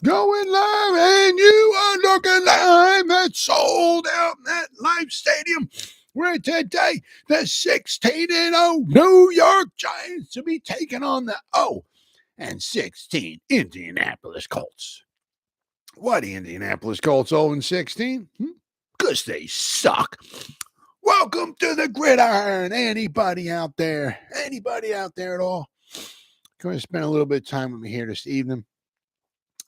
going live, and you are looking live at Sold Out Net Live Stadium, where today the 16-0 New York Giants will be taking on the 0-16 Indianapolis Colts. Why the Indianapolis Colts 0-16? Because they suck. Welcome to the Gridiron. Anybody out there at all? Going to spend a little bit of time with me here this evening.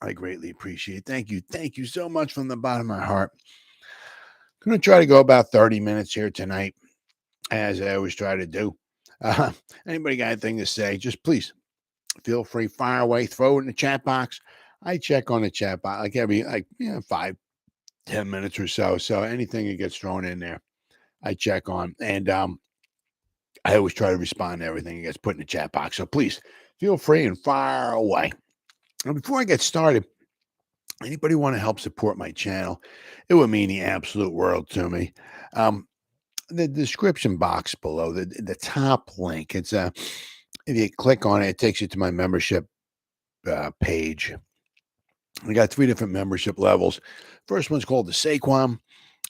I greatly appreciate it. Thank you. Thank you so much from the bottom of my heart. I'm going to try to go about 30 minutes here tonight, as I always try to do. Anybody got anything to say, just please feel free, fire away, throw it in the chat box. I check on the chat box like every 5-10 minutes or so. So anything that gets thrown in there, I check on. And I always try to respond to everything that gets put in the chat box. So please feel free and fire away. Now, before I get started, anybody want to help support my channel? It would mean the absolute world to me. The description box below, the top link, it's if you click on it, it takes you to my membership page. We got 3 different membership levels. First one's called the Saquon.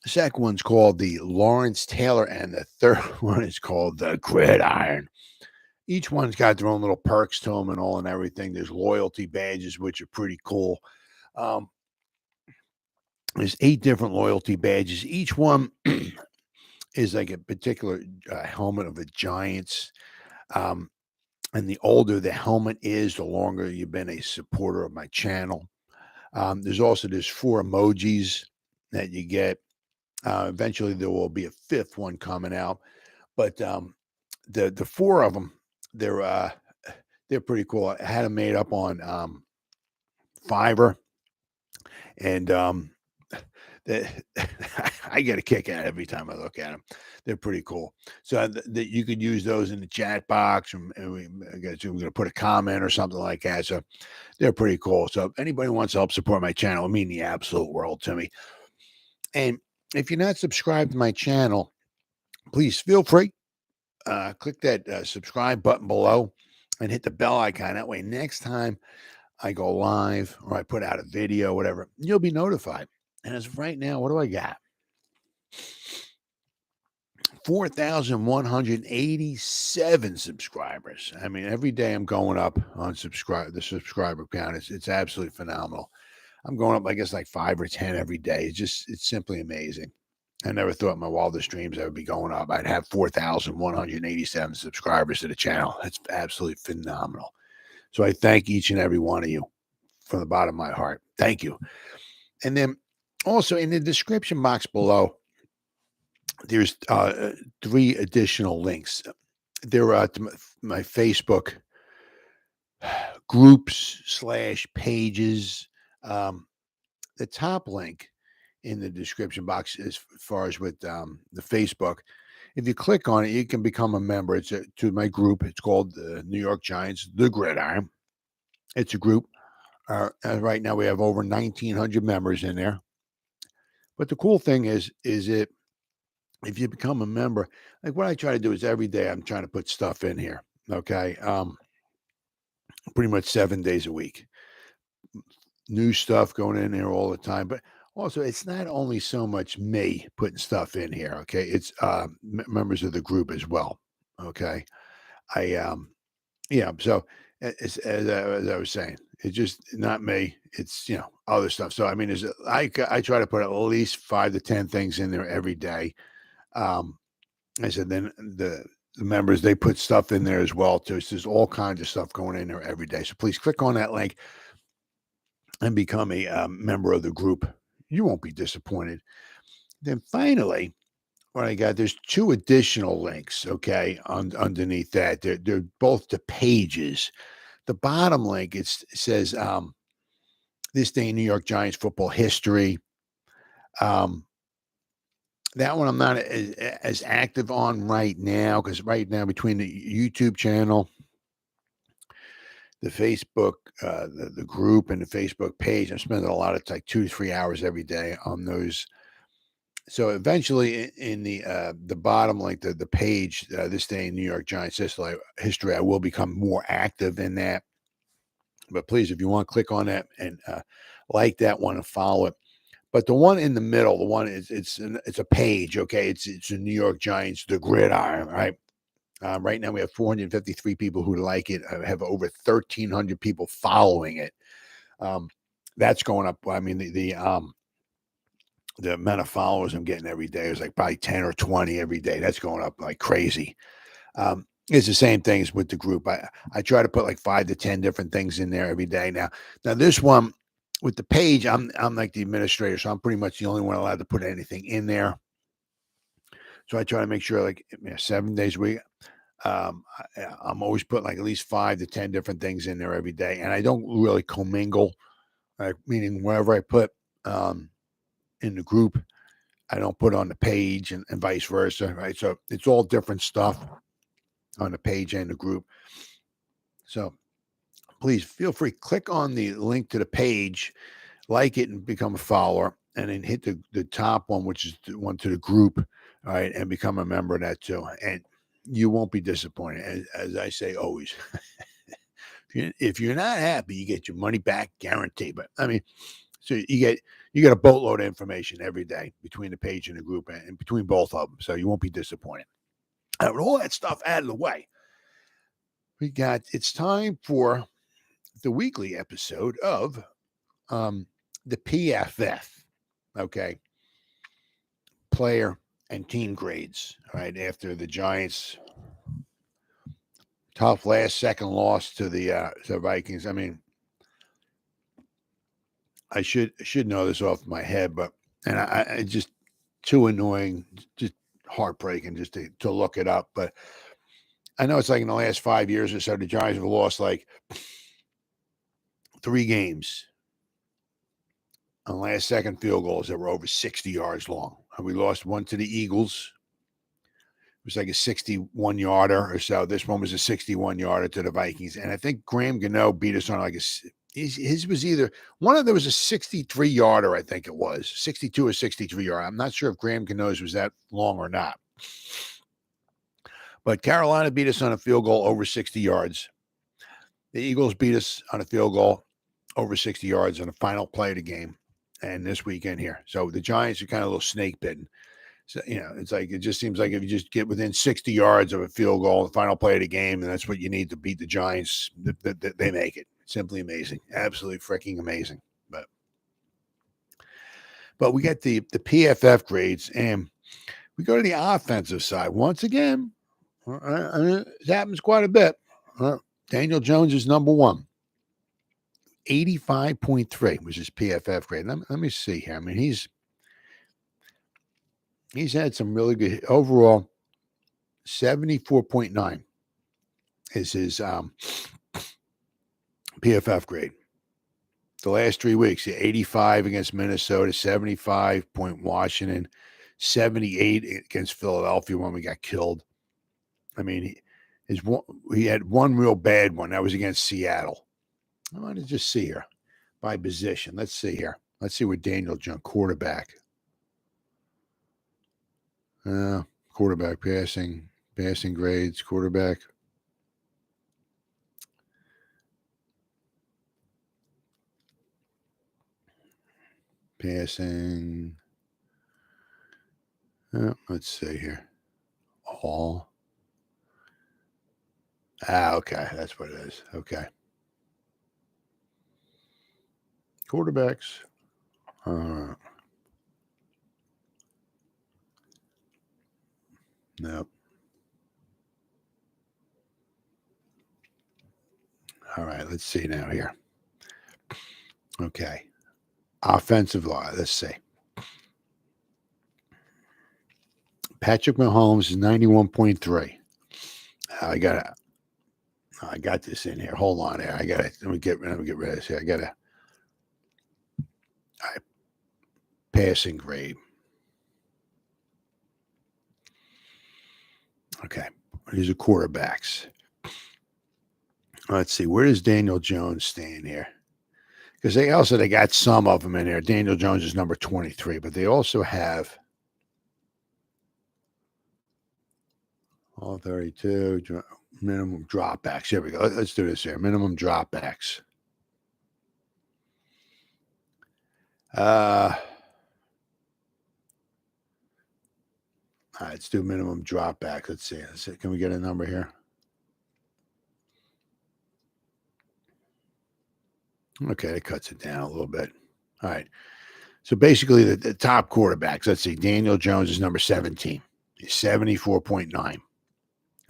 The second one's called the Lawrence Taylor, and the third one is called the Gridiron. Each one's got their own little perks to them and all and everything. There's loyalty badges, which are pretty cool. There's 8 different loyalty badges. Each one is like a particular helmet of the Giants. And the older the helmet is, the longer you've been a supporter of my channel. There's 4 emojis that you get. Eventually, there will be a 5th one coming out. But the 4 of them, they're pretty cool. I had them made up on Fiverr, and I get a kick out every time I look at them. They're pretty cool. So that you could use those in the chat box, and we're going to put a comment or something like that. So they're pretty cool. So if anybody wants to help support my channel, it means the absolute world to me. And if you're not subscribed to my channel, please feel free. Click that subscribe button below and hit the bell icon. That way, next time I go live or I put out a video, whatever, you'll be notified. And as of right now, what do I got? 4,187 subscribers. I mean, every day I'm going up on the subscriber count. It's absolutely phenomenal. I'm going up, I guess, like 5 or 10 every day. It's simply amazing. I never thought in my wildest dreams I would be going up. I'd have 4,187 subscribers to the channel. That's absolutely phenomenal. So I thank each and every one of you from the bottom of my heart. Thank you. And then also in the description box below, there's 3 additional links. There are my Facebook groups / pages. The top link in the description box as far as with the Facebook. If you click on it, you can become a member. It's to my group. It's called the New York Giants, the Gridiron. It's a group. Right now we have over 1,900 members in there. But the cool thing is it, if you become a member, like what I try to do is every day I'm trying to put stuff in here. Okay. Pretty much 7 days a week. New stuff going in there all the time. But also, it's not only so much me putting stuff in here, okay? It's members of the group as well, okay? So as I was saying, it's just not me. It's, other stuff. So, I mean, I try to put at least 5 to 10 things in there every day. I said then the members, they put stuff in there as well, too. So there's all kinds of stuff going in there every day. So please click on that link and become a member of the group. You won't be disappointed. Then finally, what I got, there's 2 additional links, okay, underneath that. They're both the pages. The bottom link, it says, This Day in New York Giants Football History. That one I'm not as active on right now, because right now between the YouTube channel, the Facebook, the group, and the Facebook page, I'm spending a lot of 2 to 3 hours every day on those. So eventually, in the bottom, like the page, This Day in New York Giants History, I will become more active in that. But please, if you want, click on that and like that one and follow it. But the one in the middle, the one it's a page, okay? It's the New York Giants, the Gridiron, right? Right now we have 453 people who like it. I have over 1,300 people following it. That's going up. I mean, the amount of followers I'm getting every day is like probably 10 or 20 every day. That's going up like crazy. It's the same things with the group. I try to put like 5 to 10 different things in there every day. Now this one with the page, I'm like the administrator, so I'm pretty much the only one allowed to put anything in there. So I try to make sure, like 7 days a week, I'm always putting like at least 5 to 10 different things in there every day, and I don't really commingle. Meaning wherever I put in the group, I don't put on the page, and vice versa, right? So it's all different stuff on the page and the group. So please feel free, click on the link to the page, like it, and become a follower, and then hit the top one, which is the one to the group, all right, and become a member of that too. And you won't be disappointed, as I say always. If you're not happy, you get your money back guaranteed. But I mean, so you get a boatload of information every day between the page and the group, and between both of them. So you won't be disappointed. With all that stuff out of the way, it's time for the weekly episode of the PFF. Okay. Player and team grades. All right. After the Giants' tough second loss to the Vikings. I mean, I should know this off my head, but I just too annoying, just heartbreaking just to look it up. But I know it's like in the last 5 years or so, the Giants have lost like 3 games on last second field goals that were over 60 yards long. And we lost one to the Eagles. It was like a 61-yarder or so. This one was a 61-yarder to the Vikings. And I think Graham Gano beat us on like his was either one of them was a 63-yarder, I think it was 62 or 63-yarder. I'm not sure if Graham Gano's was that long or not. But Carolina beat us on a field goal over 60 yards. The Eagles beat us on a field goal over 60 yards on the final play of the game, and this weekend here. So the Giants are kind of a little snake bitten. So, it's like, it just seems like if you just get within 60 yards of a field goal, the final play of the game, and that's what you need to beat the Giants, they make it. Simply amazing. Absolutely freaking amazing. But we get the PFF grades, and we go to the offensive side. Once again, it happens quite a bit. Daniel Jones is number 1. 85.3 was his PFF grade. Let me see here. I mean, he's had some really good overall. 74.9 is his PFF grade. The last 3 weeks, 85 against Minnesota, 75 point Washington, 78 against Philadelphia when we got killed. I mean, he had one real bad one. That was against Seattle. I want to just see here by position. Let's see here. Let's see what Daniel Jones, quarterback. Quarterback passing grades, quarterback. Passing. Let's see here. All. Okay. That's what it is. Okay. Quarterbacks. Nope. All right. Let's see now here. Okay. Offensive line. Let's see. Patrick Mahomes is 91.3. I got this in here. Hold on here. Let me get rid of this here. I got a passing grade. Okay. These are quarterbacks. Let's see. Where does Daniel Jones stand here? Because they got some of them in there. Daniel Jones is number 23, but they also have all 32 minimum dropbacks. Here we go. Let's do this here. Minimum dropbacks. All right, let's do minimum drop back. Let's see. Can we get a number here? Okay, it cuts it down a little bit. All right. So basically, the top quarterbacks, let's see. Daniel Jones is number 17. He's 74.9,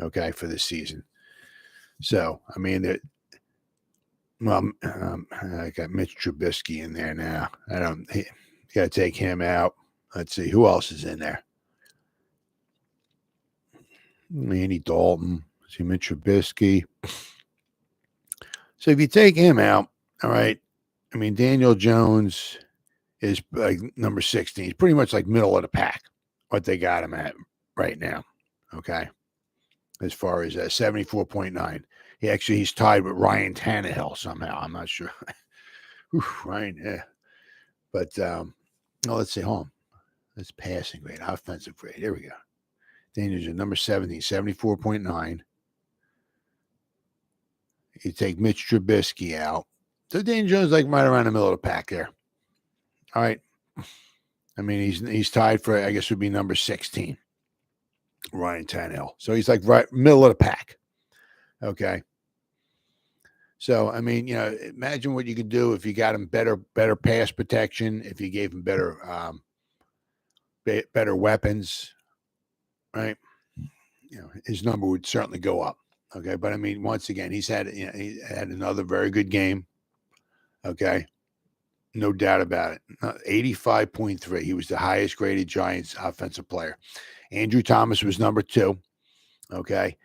okay, for this season. So, I mean, I got Mitch Trubisky in there now. You got to take him out. Let's see. Who else is in there? Andy Dalton. See, Mitch Trubisky. So if you take him out, all right, I mean, Daniel Jones is like number 16. He's pretty much like middle of the pack, what they got him at right now, okay, as far as 74.9. He's tied with Ryan Tannehill somehow. I'm not sure. Ryan, yeah. But let's see, hold on. That's passing grade, offensive grade. Here we go. Daniel Jones, number 17, 74.9. You take Mitch Trubisky out. So Daniel Jones like right around the middle of the pack there. All right. I mean, he's tied for, I guess, would be number 16, Ryan Tannehill. So he's like right middle of the pack. Okay. So, I mean, imagine what you could do if you got him better pass protection, if you gave him better weapons, right? His number would certainly go up. Okay. But I mean, once again, he had another very good game. Okay. No doubt about it. 85.3. He was the highest graded Giants offensive player. Andrew Thomas was number 2. Okay.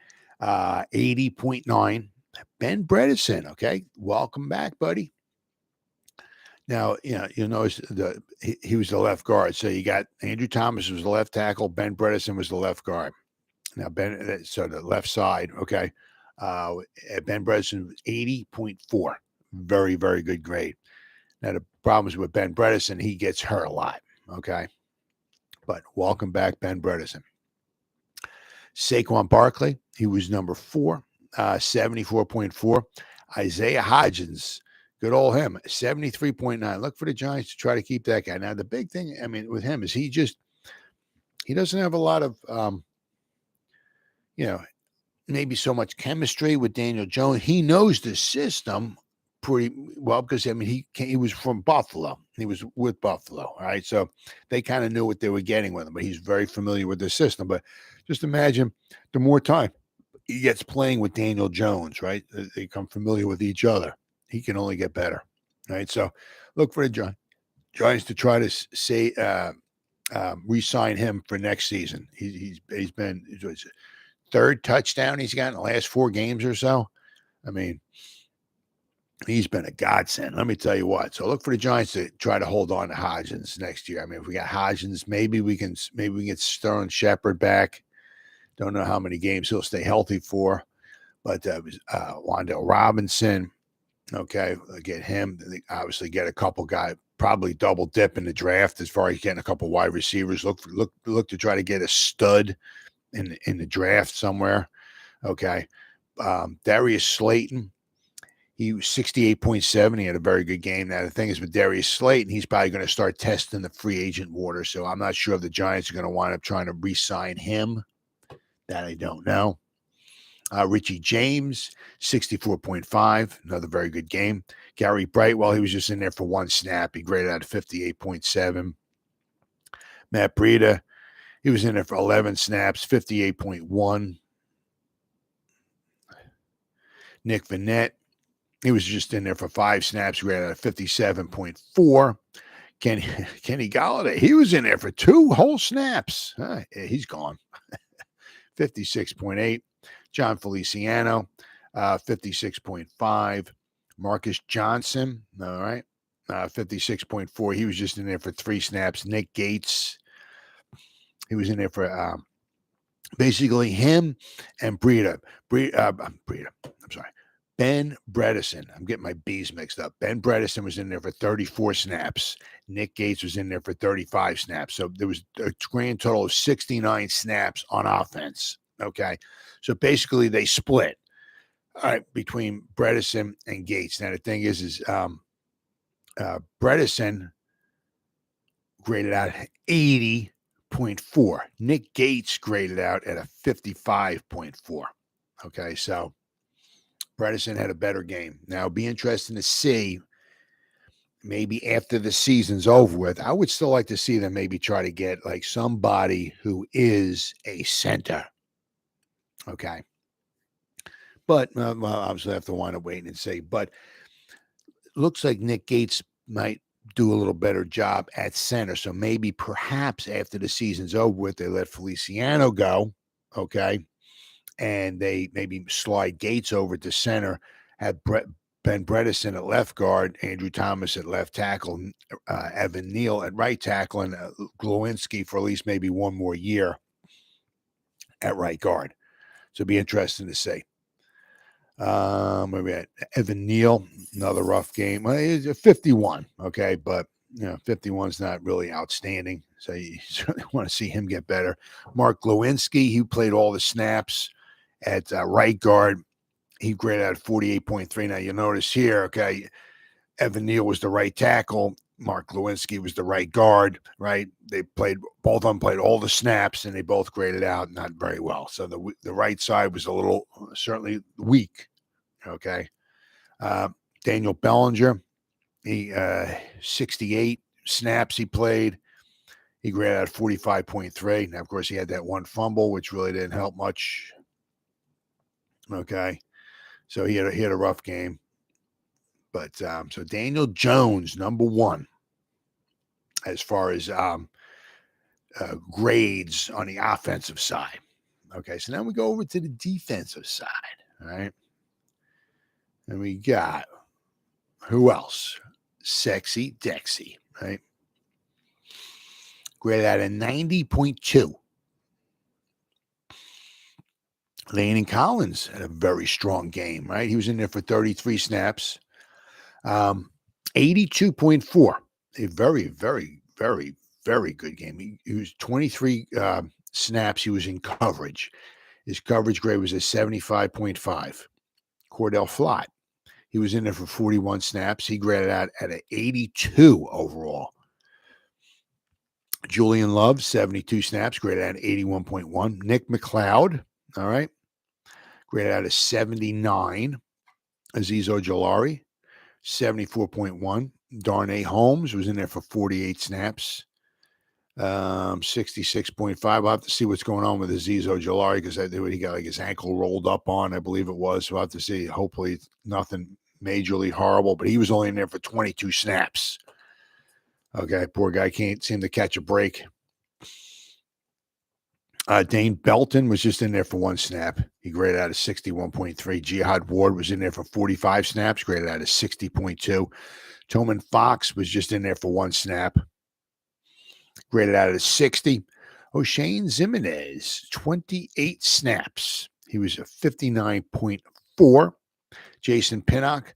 80.9. Ben Bredeson. Okay. Welcome back, buddy. Now, you'll notice he was the left guard. So you got Andrew Thomas was the left tackle. Ben Bredeson was the left guard. Now, so the left side. Okay. Ben Bredeson was 80.4. Very, very good grade. Now, the problems with Ben Bredeson, he gets hurt a lot, okay? But welcome back, Ben Bredeson. Saquon Barkley, he was number 4, 74.4. Isaiah Hodgins, good old him, 73.9. Look for the Giants to try to keep that guy. Now, the big thing, I mean, with him is he doesn't have a lot of, maybe so much chemistry with Daniel Jones. He knows the system pretty well because, I mean, he was from Buffalo. He was with Buffalo, all right? So they kind of knew what they were getting with him, but he's very familiar with the system. But just imagine the more time he gets playing with Daniel Jones, right? They become familiar with each other. He can only get better, right? So look for the Giants to try to re-sign him for next season. He's been third touchdown he's got in the last 4 games or so. I mean, he's been a godsend. Let me tell you what. So look for the Giants to try to hold on to Hodgins next year. I mean, if we got Hodgins, maybe we can get Sterling Shepard back. Don't know how many games he'll stay healthy for, but Wan'Dale Robinson. Okay, get him. Obviously, get a couple guys. Probably double dip in the draft as far as getting a couple wide receivers. Look to try to get a stud in the draft somewhere. Okay, Darius Slayton. He was 68.7. He had a very good game. Now, the thing is with Darius Slayton, he's probably going to start testing the free agent water. So I'm not sure if the Giants are going to wind up trying to re-sign him. That I don't know. Richie James, 64.5. Another very good game. Gary Brightwell, he was just in there for 1 snap. He graded out 58.7. Matt Breida, he was in there for 11 snaps, 58.1. Nick Vannett, he was just in there for 5 snaps, graded out 57.4. Kenny Golladay, he was in there for 2 whole snaps. He's gone. 56.8. John Feliciano, 56.5. Marcus Johnson, all right, 56.4. He was just in there for 3 snaps. Nick Gates, he was in there for basically him and Breida. I'm sorry. Ben Bredeson. I'm getting my B's mixed up. Ben Bredeson was in there for 34 snaps. Nick Gates was in there for 35 snaps. So there was a grand total of 69 snaps on offense. Okay. So basically they split, all right, between Bredeson and Gates. Now the thing is Bredeson graded out at 80.4. Nick Gates graded out at a 55.4. Okay, so Bredesen had a better game. Now, it'll be interesting to see maybe after the season's over with. I would still like to see them maybe try to get like somebody who is a center. Okay. But well, obviously, I have to wind up waiting and see. But looks like Nick Gates might do a little better job at center. So maybe perhaps after the season's over with, they let Feliciano go. Okay. And they maybe slide Gates over to center, have Ben Bredesen at left guard, Andrew Thomas at left tackle, Evan Neal at right tackle, and Glowinski for at least maybe one more year at right guard. So it'll be interesting to see. Where we at? Evan Neal, another rough game. Well, he's a 51, okay, but 51's not really outstanding. So you certainly want to see him get better. Mark Glowinski, he played all the snaps at right guard. He graded out 48.3. Now you'll notice here, okay, Evan Neal was the right tackle. Mark Glowinski was the right guard, right? Both of them played all the snaps, and they both graded out not very well. So the right side was a little certainly weak, okay? Daniel Bellinger, he 68 snaps he played. He graded out 45.3. Now, of course, he had that one fumble, which really didn't help much, okay? So he had a rough game. But so Daniel Jones, number one, as far as grades on the offensive side. Okay, so now we go over to the defensive side. All right. And we got who else? Sexy Dexy, right? Graded out a 90.2. Landon Collins had a very strong game, right? He was in there for 33 snaps. 82.4. A very, very, very, very good game. He was 23 snaps. He was in coverage. His coverage grade was a 75.5. Cordell Flott, he was in there for 41 snaps. He graded out at an 82 overall. Julian Love, 72 snaps, graded out at 81.1. Nick McLeod, all right, graded out at 79. Azeez Ojulari, 74.1. Darnay Holmes was in there for 48 snaps. 66.5. I'll have to see what's going on with Azeez Ojulari because he got like his ankle rolled up on, I believe it was. So I'll have to see. Hopefully it's nothing majorly horrible, but he was only in there for 22 snaps. Okay, poor guy can't seem to catch a break. Dane Belton was just in there for one snap. He graded out a 61.3. Jihad Ward was in there for 45 snaps, graded out a 60.2. Toman Fox was just in there for one snap, graded out at a 60. Oshane Ximines, 28 snaps. He was a 59.4. Jason Pinnock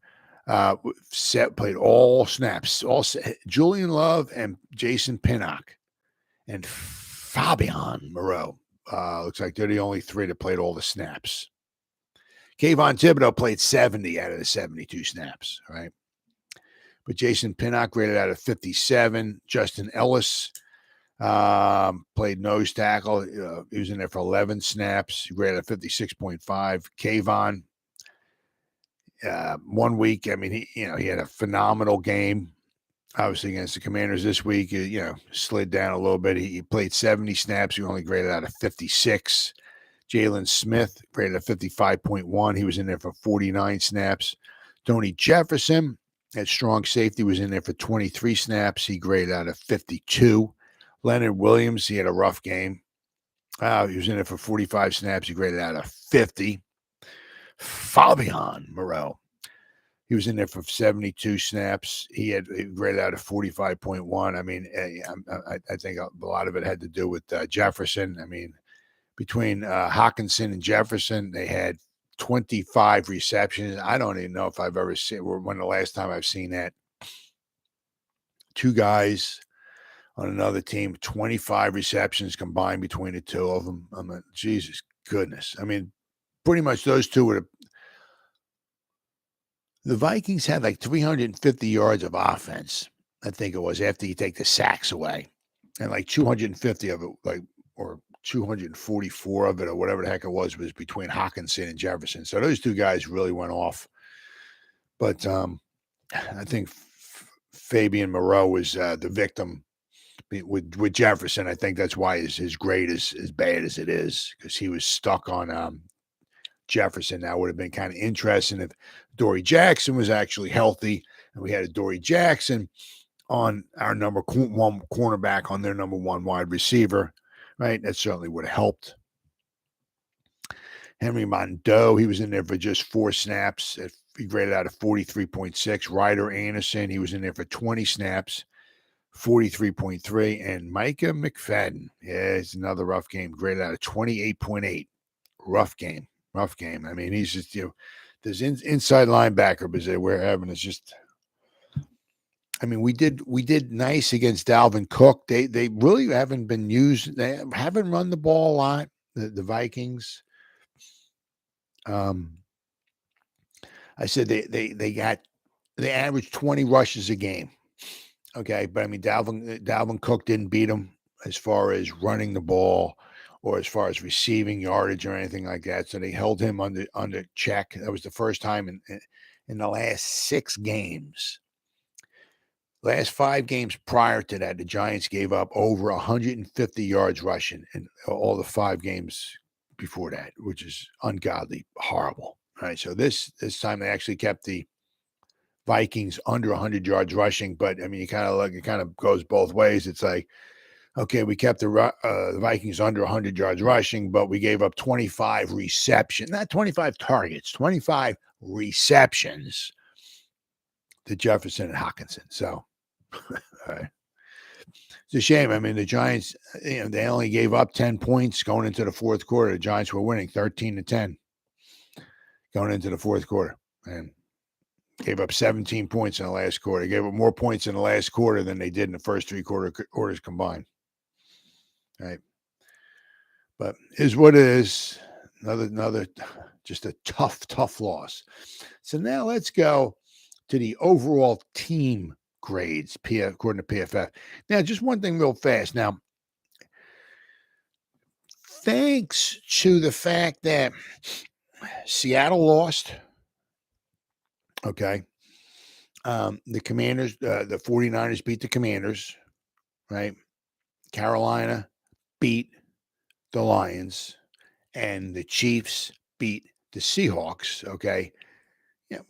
played all snaps. Julian Love and Jason Pinnock and Fabian Moreau. Looks like they're the only three that played all the snaps. Kayvon Thibodeau played 70 out of the 72 snaps, right? But Jason Pinnock graded out of 57. Justin Ellis played nose tackle. He was in there for 11 snaps. He graded out 56.5. Kayvon, 1 week. I mean, he had a phenomenal game. Obviously, against the Commanders this week, slid down a little bit. He played 70 snaps. He only graded out of 56. Jalen Smith graded at 55.1. He was in there for 49 snaps. Tony Jefferson, at strong safety, was in there for 23 snaps. He graded out of 52. Leonard Williams, he had a rough game. He was in there for 45 snaps. He graded out of 50. Fabian Moreau, he was in there for 72 snaps. He graded out of 45.1. I mean, I think a lot of it had to do with Jefferson. I mean, between Hawkinson and Jefferson, they had 25 receptions. I don't even know if I've ever seen, when the last time I've seen that. Two guys on another team, 25 receptions combined between the two of them. I mean, Jesus goodness. I mean, pretty much those two were the Vikings had like 350 yards of offense, I think it was, after you take the sacks away. and like 250 of it, or 244 of it, or whatever the heck it was between Hockenson and Jefferson. So those two guys really went off. But I think Fabian Moreau was the victim with Jefferson. I think that's why his grade is as bad as it is, because he was stuck on Jefferson. That would have been kind of interesting if Adoree Jackson was actually healthy and we had Adoree Jackson on our number one cornerback on their number one wide receiver, right? That certainly would have helped. Henry Mondeau, he was in there for just 4 snaps. He graded out of 43.6. Ryder Anderson, he was in there for 20 snaps, 43.3. And Micah McFadden, yeah, it's another rough game, graded out of 28.8. Rough game. I mean, he's just, this inside linebacker position we're having is just, I mean, we did nice against Dalvin Cook. They really haven't been used. They haven't run the ball a lot, the Vikings. I said they averaged 20 rushes a game. Okay, but I mean, Dalvin Cook didn't beat them as far as running the ball or as far as receiving yardage or anything like that. So they held him under check. That was the first time in the last 6 games. Last 5 games prior to that, the Giants gave up over 150 yards rushing in all the 5 games before that, which is ungodly, horrible. All right, so this time they actually kept the Vikings under 100 yards rushing, but I mean, it kind of goes both ways. It's like, okay, we kept the Vikings under 100 yards rushing, but we gave up 25 receptions, not 25 targets, 25 receptions to Jefferson and Hockenson. So, all right. It's a shame. I mean, the Giants, they only gave up 10 points going into the fourth quarter. The Giants were winning 13-10 going into the fourth quarter, and gave up 17 points in the last quarter. Gave up more points in the last quarter than they did in the first 3 quarters combined. All right. But is what it is. Another just a tough loss. So now let's go to the overall team grades, according to PFF. Now, just one thing real fast. Now, thanks to the fact that Seattle lost, okay, the Commanders, the 49ers beat the Commanders, right? Carolina beat the Lions, and the Chiefs beat the Seahawks, okay?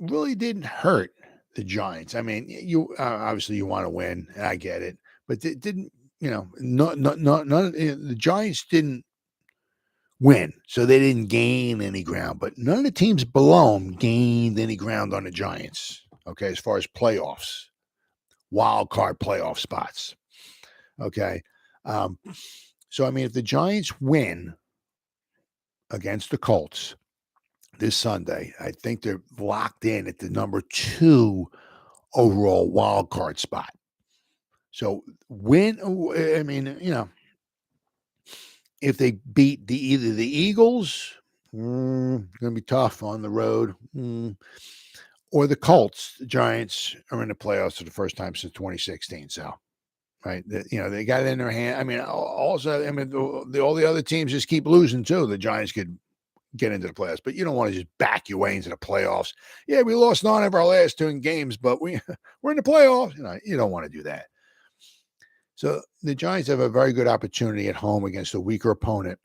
Really didn't hurt the Giants. I mean, you obviously you want to win, and I get it, but it didn't, none the Giants didn't win, so they didn't gain any ground, but none of the teams below them gained any ground on the Giants, okay, as far as playoffs, wild card playoff spots, okay? So, I mean, if the Giants win against the Colts this Sunday, I think they're locked in at the number 2 overall wild card spot. So if they beat either the Eagles, going to be tough on the road, or the Colts, the Giants are in the playoffs for the first time since 2016. So, right, they got it in their hand. I mean, also, all the other teams just keep losing too. The Giants could get into the playoffs, but you don't want to just back your way into the playoffs. Yeah, we lost 9 of our last 2 games, but we're in the playoffs. You don't want to do that. So the Giants have a very good opportunity at home against a weaker opponent,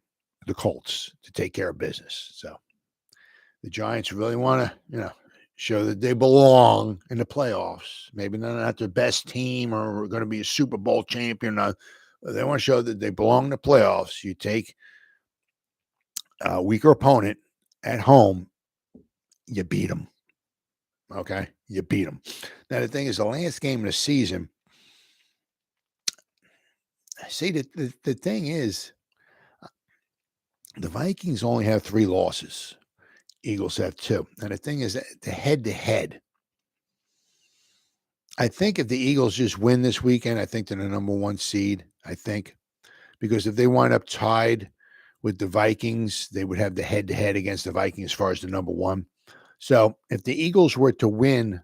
the Colts, to take care of business. So the Giants really want to, show that they belong in the playoffs. Maybe they're not their best team or going to be a Super Bowl champion. They want to show that they belong in the playoffs. You take a weaker opponent at home, you beat them. Okay? You beat them. Now, the thing is, the last game of the season, see, the thing is, the Vikings only have 3 losses. Eagles have 2. And the thing is, the head-to-head, I think if the Eagles just win this weekend, I think they're the number 1 seed, I think. Because if they wind up tied with the Vikings, they would have the head-to-head against the Vikings as far as the number 1. So if the Eagles were to win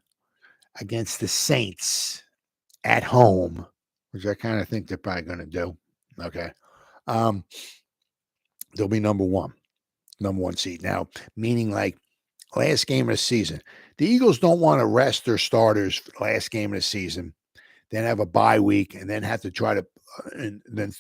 against the Saints at home, which I kind of think they're probably going to do. Okay. They'll be number one seed. Now, meaning like last game of the season. The Eagles don't want to rest their starters for the last game of the season, then have a bye week, and then have to try to, and then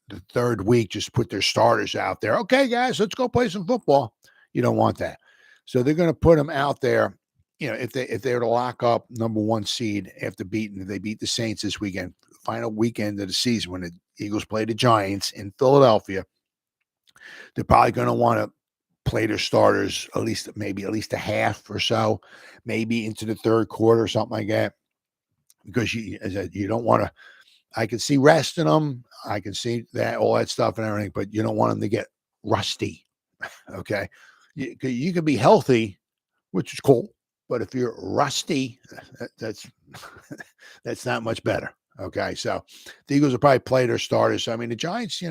the third week just put their starters out there. Okay, guys, let's go play some football. You don't want that. So they're going to put them out there. You know, if they were to lock up number one seed after they beat the Saints this weekend, final weekend of the season when the Eagles play the Giants in Philadelphia, they're probably going to want to play their starters at least a half or so, maybe into the third quarter or something like that, because you don't want to. I can see resting them. I can see that all that stuff and everything, but you don't want them to get rusty. Okay, you can be healthy, which is cool, but if you're rusty, that's that's not much better. Okay, so the Eagles will probably play their starters. So, I mean, the Giants,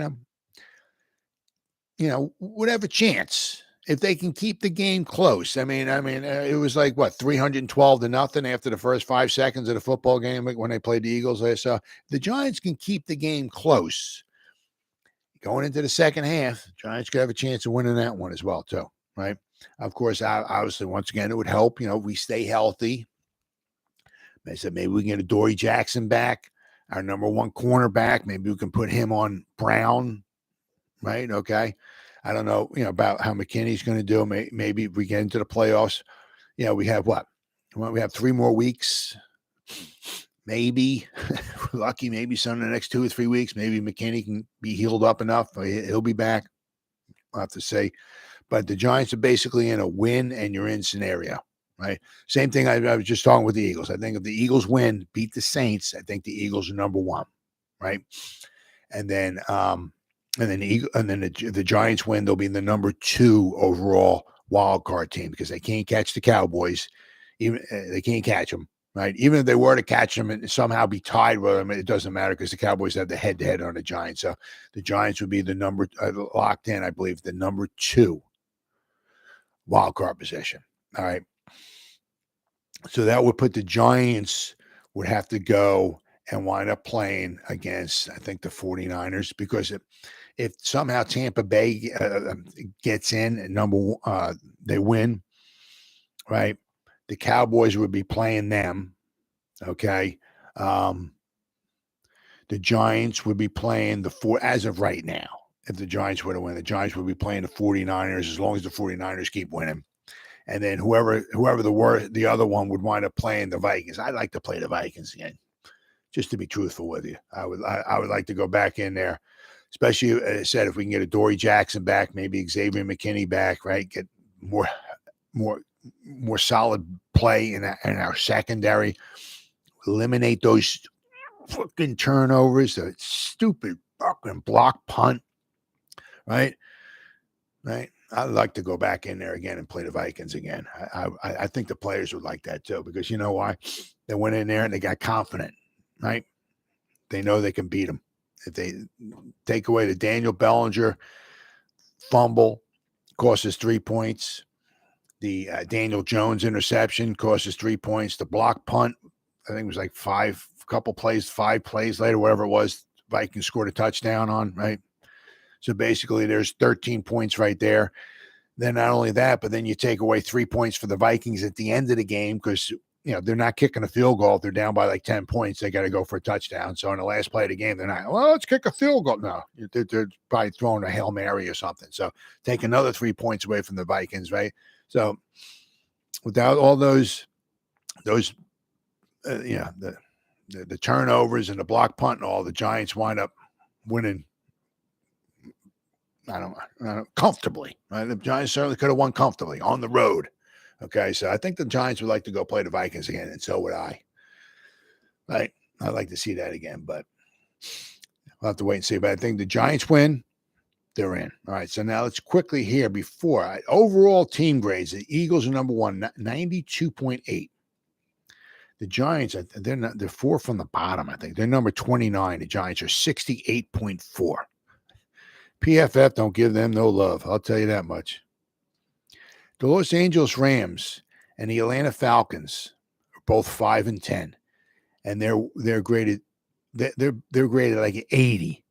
would have a chance if they can keep the game close. I mean, it was like what 312-0 after the first 5 seconds of the football game when they played the Eagles. So the Giants can keep the game close. Going into the second half, Giants could have a chance of winning that one as well, too. Right? Of course, obviously, once again, it would help. We stay healthy. They said maybe we can get Adoree Jackson back, our number one cornerback. Maybe we can put him on Brown. Right? Okay. I don't know, about how McKinney's going to do. Maybe if we get into the playoffs, we have what? We have 3 more weeks. Maybe we're lucky. Maybe some in the next 2 or 3 weeks. Maybe McKinney can be healed up enough. He'll be back. I'll have to say. But the Giants are basically in a win and you're in scenario, right? Same thing I was just talking with the Eagles. I think if the Eagles win, beat the Saints, I think the Eagles are number one, right? And then the Giants win, they'll be the number 2 overall wild card team because they can't catch the Cowboys. Even they can't catch them, right? Even if they were to catch them and somehow be tied with them, it doesn't matter because the Cowboys have the head-to-head on the Giants. So the Giants would be the number locked in, I believe, the number 2 wild card position. All right. So that would put the Giants would have to go and wind up playing against, I think, the 49ers because if somehow Tampa Bay gets in and they win, right? The Cowboys would be playing them, okay? The Giants would be playing as of right now. If the Giants were to win, the Giants would be playing the 49ers as long as the 49ers keep winning. And then whoever the other one would wind up playing the Vikings. I'd like to play the Vikings again, just to be truthful with you. I would like to go back in there, especially, as I said, if we can get Adoree Jackson back, maybe Xavier McKinney back, right? Get more solid play in our secondary. Eliminate those fucking turnovers, the stupid fucking block punt, right? Right. I'd like to go back in there again and play the Vikings again. I think the players would like that too, because you know why? They went in there and they got confident, right? They know they can beat them. If they take away the Daniel Bellinger fumble, costs us 3 points. The Daniel Jones interception costs us 3 points. The block punt, I think it was like 5 plays later, whatever it was, Vikings scored a touchdown on, right? So basically there's 13 points right there. Then not only that, but then you take away 3 points for the Vikings at the end of the game because, they're not kicking a field goal. If they're down by like 10 points, they got to go for a touchdown. So in the last play of the game, they're not, well, let's kick a field goal. No, they're probably throwing a Hail Mary or something. So take another 3 points away from the Vikings, right? So without all those the turnovers and the block punt and all, the Giants wind up winning. I don't know, comfortably. Right? The Giants certainly could have won comfortably on the road. Okay, so I think the Giants would like to go play the Vikings again, and so would I. Right? I'd like to see that again, but we'll have to wait and see. But I think the Giants win, they're in. All right, so now let's quickly here before overall team grades. The Eagles are number 1, 92.8. The Giants, they're 4 from the bottom, I think. They're number 29. The Giants are 68.4. PFF don't give them no love. I'll tell you that much. The Los Angeles Rams and the Atlanta Falcons are both 5 and 10, and they're graded they're graded like 80.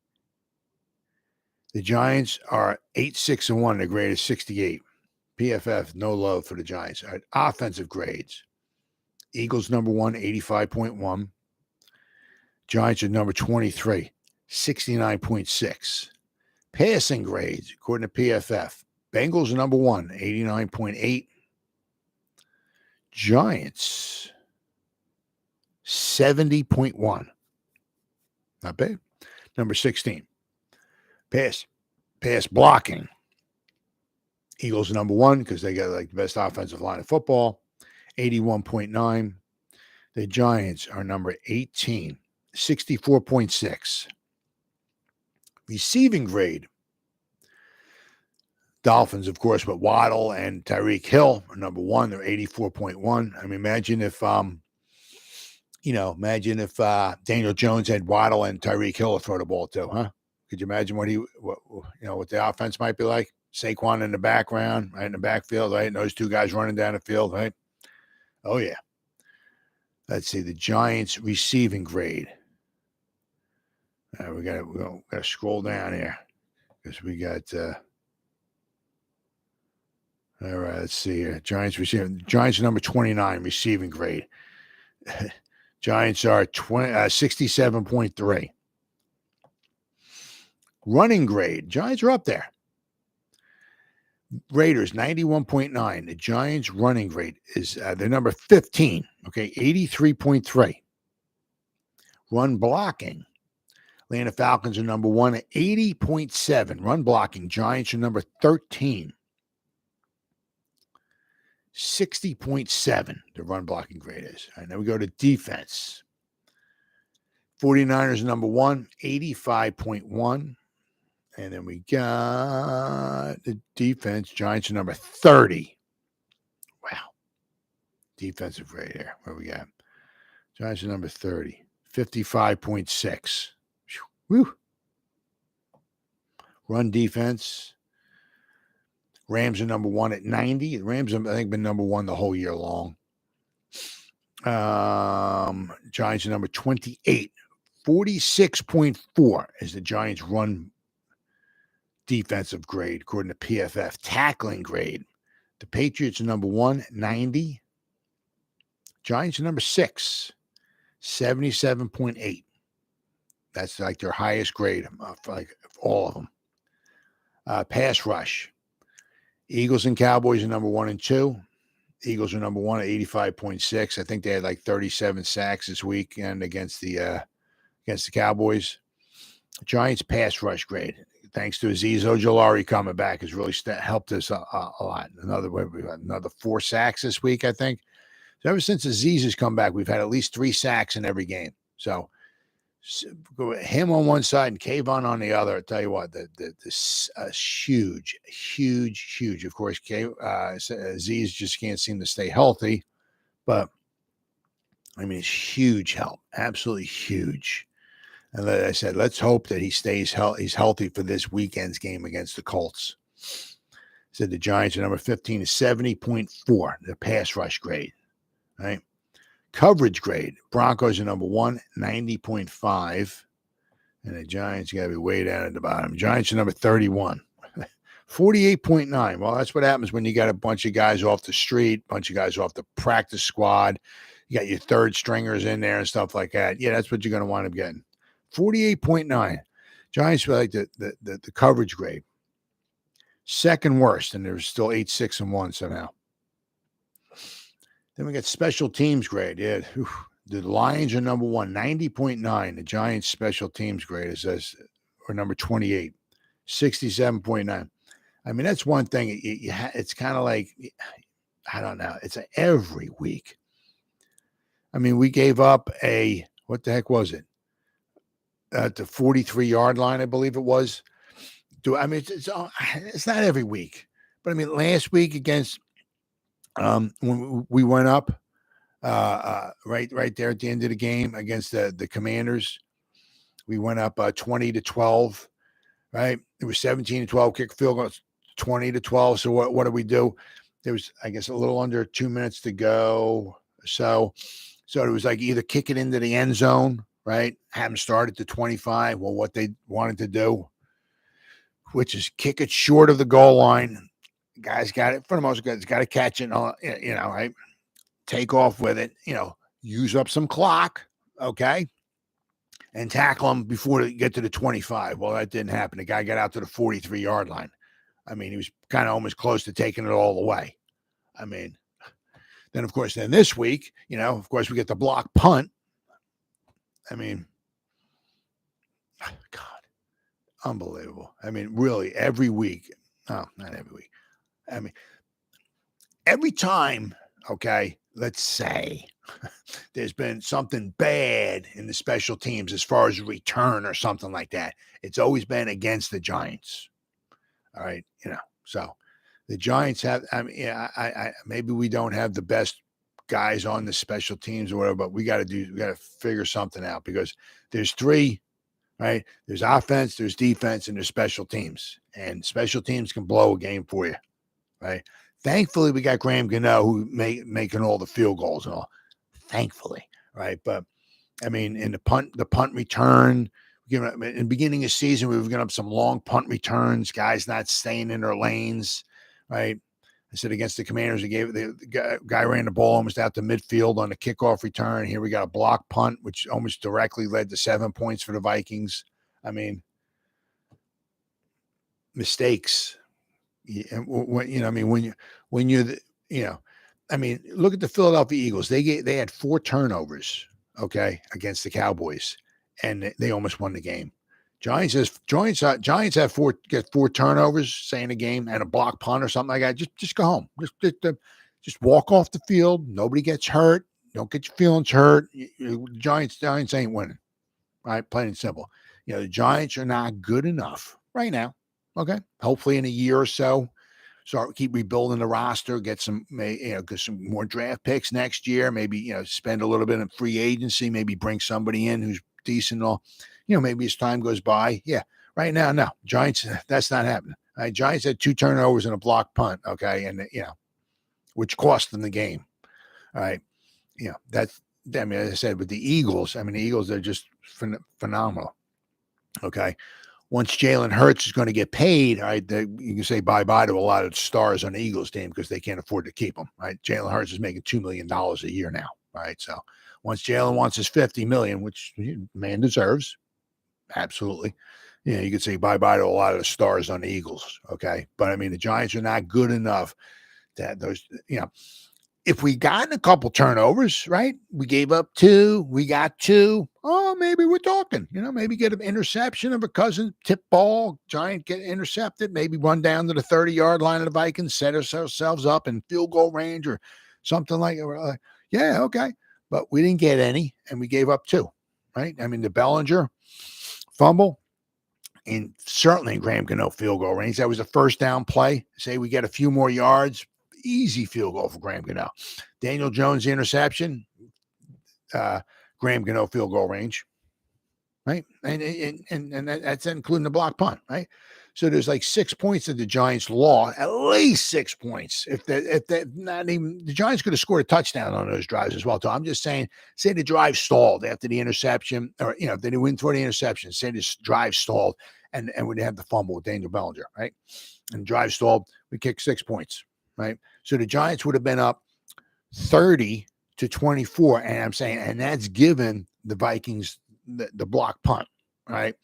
The Giants are 8-6-1. They're graded 68. PFF, no love for the Giants. All right, offensive grades. Eagles number 1, 85.1. Giants are number 23, 69.6. Passing grades, according to PFF. Bengals are number 1, 89.8. Giants, 70.1. Not bad. Number 16. Pass blocking. Eagles are number 1 because they got like the best offensive line in football, 81.9. The Giants are number 18, 64.6. Receiving grade. Dolphins, of course, but Waddle and Tyreek Hill are number 1. They're 84.1. I mean, imagine if Daniel Jones had Waddle and Tyreek Hill to throw the ball to, huh? Could you imagine what the offense might be like? Saquon in the background, right in the backfield, right? And those two guys running down the field, right? Oh, yeah. Let's see, the Giants receiving grade. We got to scroll down here because we got all right, let's see here. Giants receiving. Giants are number 29 receiving grade. Giants are 67.3. Running grade. Giants are up there. Raiders 91.9. The Giants running grade is they're number 15. Okay, 83.3. Run blocking. Atlanta Falcons are number 1 at 80.7. Run blocking. Giants are number 13. 60.7, the run blocking grade is. All right, now we go to defense. 49ers number 1, 85.1. And then we got the defense. Giants are number 30. Wow. Defensive grade here. Where we got? Giants are number 30. 55.6. Woo. Run defense. Rams are number 1 at 90. The Rams have, I think, been number 1 the whole year long. Giants are number 28. 46.4 is the Giants run defensive grade, according to PFF. Tackling grade. The Patriots are number 1, 90. Giants are number 6, 77.8. That's like their highest grade, like all of them. Pass rush. Eagles and Cowboys are number 1 and 2. Eagles are number 1 at 85.6. I think they had like 37 sacks this weekend against the Cowboys. Giants pass rush grade, thanks to Azeez Ojulari coming back, has really helped us a lot. Another 4 sacks this week, I think. So ever since Azeez has come back, we've had at least 3 sacks in every game. So him on one side and Kayvon on the other. I tell you what, this huge. Of course, Azeez just can't seem to stay healthy, but I mean, it's huge help, absolutely huge. And like I said, let's hope that he stays he's healthy for this weekend's game against the Colts. Said the Giants are number 15 to 70.4, the pass rush grade, right? Coverage grade. Broncos are number 1, 90.5. And the Giants got to be way down at the bottom. Giants are number 31, 48.9. Well, that's what happens when you got a bunch of guys off the street, bunch of guys off the practice squad. You got your third stringers in there and stuff like that. Yeah, that's what you're going to wind up getting. 48.9. Giants were like the coverage grade. Second worst, and they're still 8-6-1 somehow. Then we got special teams grade. Yeah, the Lions are number 1, 90.9. The Giants special teams grade says are number 28, 67.9. I mean, that's one thing. It's kind of like, I don't know. It's every week. I mean, we gave up what the heck was it? At the 43-yard line, I believe it was. I mean, it's not every week. But, I mean, last week against when we went up right there at the end of the game against the Commanders, we went up 20-12, right? It was 17-12, kick field goal, 20-12. So what did we do? There was, I guess, a little under 2 minutes to go. So it was like either kick it into the end zone right? Have them start at the 25. Well, what they wanted to do, which is kick it short of the goal line. Guys got it for the most guys got to catch it, right? Take off with it, use up some clock, okay, and tackle them before they get to the 25. Well, that didn't happen. The guy got out to the 43-yard line. I mean, he was kind of almost close to taking it all away. I mean, then, of course, this week, of course, we get the block punt. I mean, God, unbelievable. I mean, really, every week. Oh, not every week. I mean, every time, okay, let's say there's been something bad in the special teams as far as return or something like that, it's always been against the Giants. All right, so the Giants have, I mean, I maybe we don't have the best guys on the special teams or whatever, but we got to figure something out because there's three, right? There's offense, there's defense, and there's special teams. And special teams can blow a game for you, right? Thankfully, we got Graham Gano who making all the field goals and all. Thankfully, right? But I mean, in the punt return, in the beginning of the season, we were giving up some long punt returns, guys not staying in their lanes, right? I said against the Commanders, the guy ran the ball almost out to midfield on the kickoff return. Here we got a block punt, which almost directly led to 7 points for the Vikings. I mean, mistakes. When look at the Philadelphia Eagles. They had 4 turnovers, okay, against the Cowboys, and they almost won the game. Giants have 4 turnovers, say in a game, and a block punt or something like that. Just go home. Just walk off the field. Nobody gets hurt. Don't get your feelings hurt. Giants ain't winning. Right, plain and simple. The Giants are not good enough right now. Okay, hopefully in a year or so, keep rebuilding the roster, get some more draft picks next year. Maybe spend a little bit in free agency. Maybe bring somebody in who's decent. All maybe as time goes by. Yeah, right now, no Giants. That's not happening. All right, Giants had 2 turnovers and a block punt. Okay, and which cost them the game. All right, that's. I mean, as I said, with the Eagles, the Eagles are just phenomenal. Okay. Once Jalen Hurts is going to get paid, all right, you can say bye-bye to a lot of stars on the Eagles team because they can't afford to keep them, right? Jalen Hurts is making $2 million a year now, right? So once Jalen wants his $50 million, which the man deserves, absolutely, you could say bye-bye to a lot of the stars on the Eagles, okay? But, I mean, the Giants are not good enough that those, if we got a couple turnovers, right? We gave up 2, we got 2. Oh, maybe we're talking, maybe get an interception of a cousin tip ball, Giant get intercepted, maybe run down to the 30-yard line of the Vikings, set ourselves up in field goal range or something like that. Yeah, okay. But we didn't get any, and we gave up 2, right? I mean, the Bellinger fumble, and certainly Graham Gano field goal range. That was a first down play. Say we get a few more yards. Easy field goal for Graham Gano. Daniel Jones interception, Graham Gano field goal range, right? And that's including the block punt, right? So there's like 6 points that the Giants lost, at least 6 points. If not even the Giants could have scored a touchdown on those drives as well. So I'm just saying, say the drive stalled after the interception, or if they didn't win for the interception, say this drive stalled, and we didn't have the fumble with Daniel Bellinger, right? And drive stalled, we kicked 6 points. Right. So the Giants would have been up 30-24. And I'm saying, and that's given the Vikings the block punt. Right.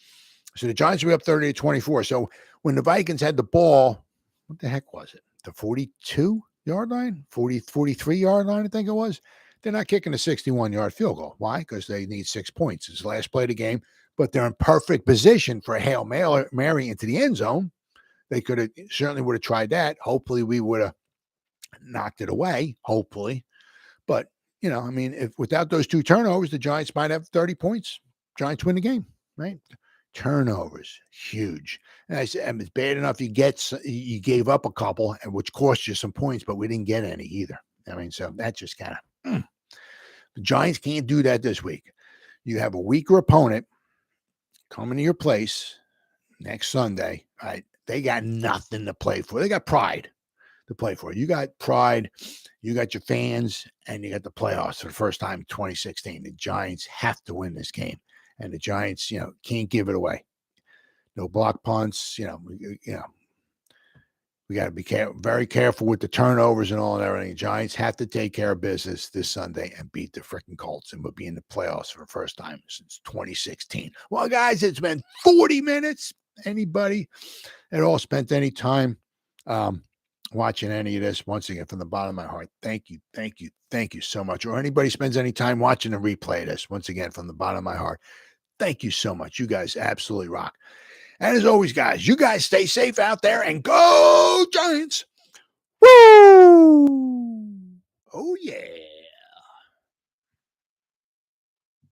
So the Giants were up 30-24. So when the Vikings had the ball, what the heck was it? The 42-yard line, 43-yard line, I think it was. They're not kicking a 61-yard field goal. Why? Because they need 6 points. It's the last play of the game, but they're in perfect position for a Hail Mary into the end zone. They certainly would have tried that. Hopefully we would have knocked it away, hopefully. But, if without those 2 turnovers, the Giants might have 30 points. Giants win the game, right? Turnovers, huge. And I said, it's bad enough you gave up a couple, which cost you some points, but we didn't get any either. So that just kind of, the Giants can't do that this week. You have a weaker opponent coming to your place next Sunday, right? They got nothing to play for. They got pride to play for. You got pride, you got your fans, and you got the playoffs for the first time in 2016. The Giants have to win this game. And the Giants, can't give it away. No block punts, we got to be very careful with the turnovers and all and everything. Giants have to take care of business this Sunday and beat the freaking Colts, and we'll be in the playoffs for the first time since 2016. Well, guys, it's been 40 minutes. Anybody at all spent any time watching any of this, once again, from the bottom of my heart, thank you so much. Or anybody spends any time watching a replay of this, once again, from the bottom of my heart, thank you so much. You guys absolutely rock. And as always, guys, you guys stay safe out there and go Giants. Woo! Oh, yeah.